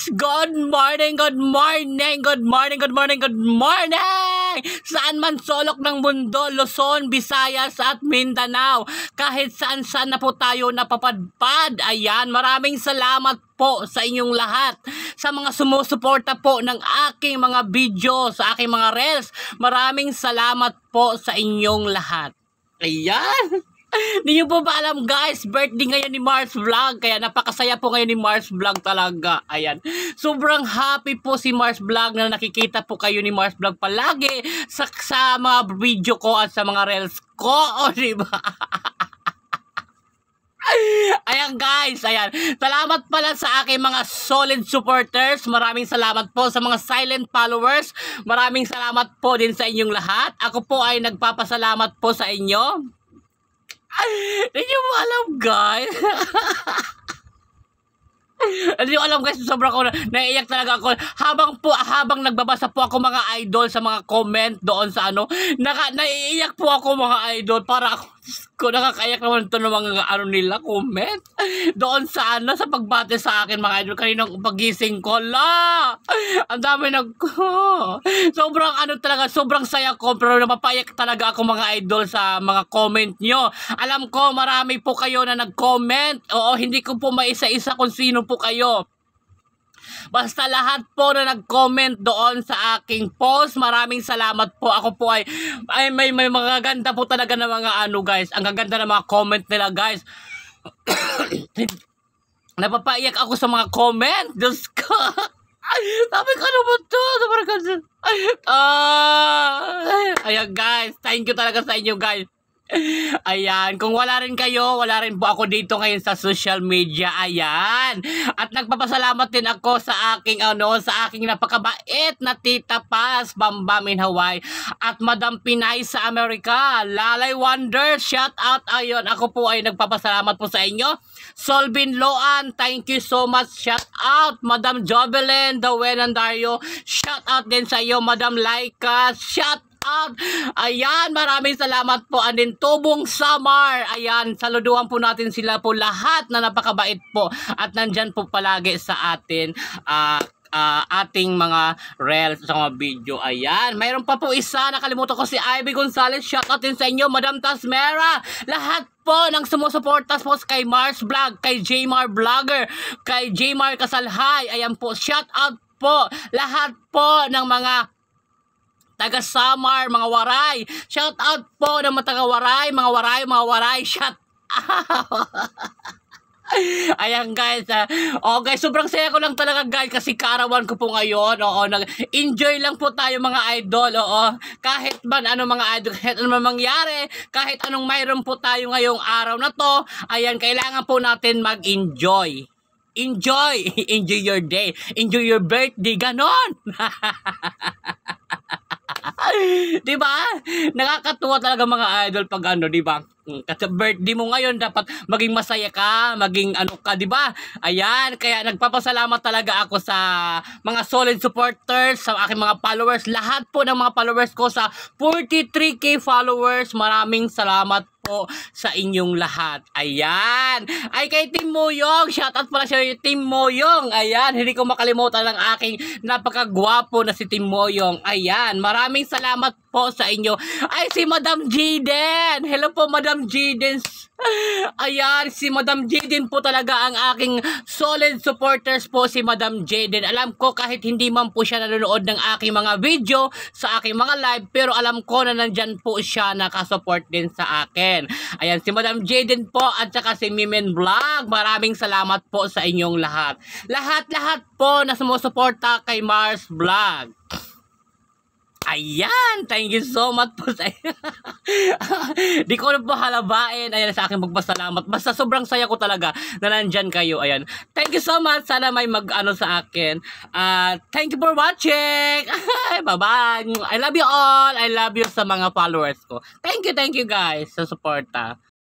guys! Good morning, good morning, good morning, good morning, good morning! Saan man sulok ng mundo, Luzon, Visayas at Mindanao, kahit saan-saan na po tayo napapadpad. Ayan, maraming salamat po sa inyong lahat, sa mga sumusuporta po ng aking mga video, sa aking mga reels. Maraming salamat po sa inyong lahat. Ayan! Hindi nyo po ba alam guys, birthday ngayon ni Mars Vlog, kaya napakasaya po ngayon ni Mars Vlog talaga. Ayan, sobrang happy po si Mars Vlog na nakikita po kayo ni Mars Vlog palagi sa mga video ko at sa mga reels ko, o diba? Ayan guys, ayan. Salamat pala sa aking mga solid supporters. Maraming salamat po sa mga silent followers. Maraming salamat po din sa inyong lahat. Ako po ay nagpapasalamat po sa inyo. Hindi nyo mo alam guys. Hindi nyo alam guys, sobrang ko naiiyak talaga ako. Habang nagbabasa po ako mga idol sa mga comment doon sa ano, naiiyak po ako mga idol. Para ako nakakaiyak naman ito ng mga ano nila, comment doon sa ano, sa pagbate sa akin mga idol. Kaninang pagising ko, ang dami sobrang ano talaga, sobrang saya ko. Pero napapayak talaga ako mga idol sa mga comment nyo. Alam ko marami po kayo na nag-comment. Oo, hindi ko po maisa-isa kung sino po kayo. Basta lahat po na nag-comment doon sa aking post, maraming salamat po. Ako po ay may mga ganda po talaga na mga ano guys. Ang gaganda ng mga comment nila guys. Napapaiyak ako sa mga comment. Diyos ko. Sabi ko ano ba ito? Ayan guys, thank you talaga sa inyo guys. Ayan, kung wala rin kayo, wala rin po ako dito ngayon sa social media. Ayan. At nagpapasalamat din ako sa aking sa aking napakabait na Tita Paz Bambam in Hawaii at Madam Pinay sa Amerika. Lalay Wonder, shout out. Ayun, ako po ay nagpapasalamat po sa inyo. Solvin Loan, thank you so much. Shout out. Madam Jobelin Dawenandario, shout out din sa iyo. Madam Laika, shout out. Ayan, maraming salamat po. Andin Tubong Samar. Ayan, saluduhan po natin sila po lahat na napakabait po at nandyan po palagi sa atin ating mga reels sa mga video. Ayan, mayroon pa po isa, nakalimutan ko si Ivy Gonzalez. Shout out din sa inyo, Madam Tasmera. Lahat po ng sumusuportas po kay Mars Vlog, kay Jmar Vlogger, kay Jmar Kasalhay. Ayan po, shout out po lahat po ng mga taga Samar, mga Waray. Shout out po ng mga taga Waray, mga Waray, shout out. Ayan guys, guys, sobrang saya ko lang talaga guys kasi kaarawan ko po ngayon. Nag-enjoy lang po tayo mga idol. Kahit man ano mga idol, kahit ano mangyari, kahit anong mayroon po tayo ngayong araw na to, ayan, kailangan po natin mag-enjoy. Enjoy your day, enjoy your birthday, ganon. Diba? Nakakatuwa talaga mga idol pag ano, diba? Kasi birthday mo ngayon, dapat maging masaya ka, maging ano ka, diba? Ayan, kaya nagpapasalamat talaga ako sa mga solid supporters, sa aking mga followers, lahat po ng mga followers ko sa 43k followers. Maraming salamat po sa inyong lahat. Ayan. Ay, kay Team Moyong, shoutout pala siya yung Team Moyong. Ayan, hindi ko makalimutan ang aking napakagwapo na si Team Moyong. Ayan, maraming salamat po sa inyo. Ay, si Madam Jaden. Hello po, Madam Jaden. Ayan, si Madam Jaden po talaga ang aking solid supporters po, si Madam Jaden. Alam ko kahit hindi man po siya nanonood ng aking mga video sa aking mga live, pero alam ko na nandyan po siya nakasupport din sa akin. Ayan, si Madam Jaden po at saka si Mimen Vlog. Maraming salamat po sa inyong lahat. Lahat po na sumusuporta kay Mars Vlog. Ayan, thank you so much po sa di ko na po halabain. Ayan, sa aking magpasalamat. Basta sobrang saya ko talaga na nandyan kayo. Ayan, thank you so much. Sana may mag-ano sa akin. Thank you for watching. Bye-bye. I love you all. I love you sa mga followers ko. Thank you guys sa suporta.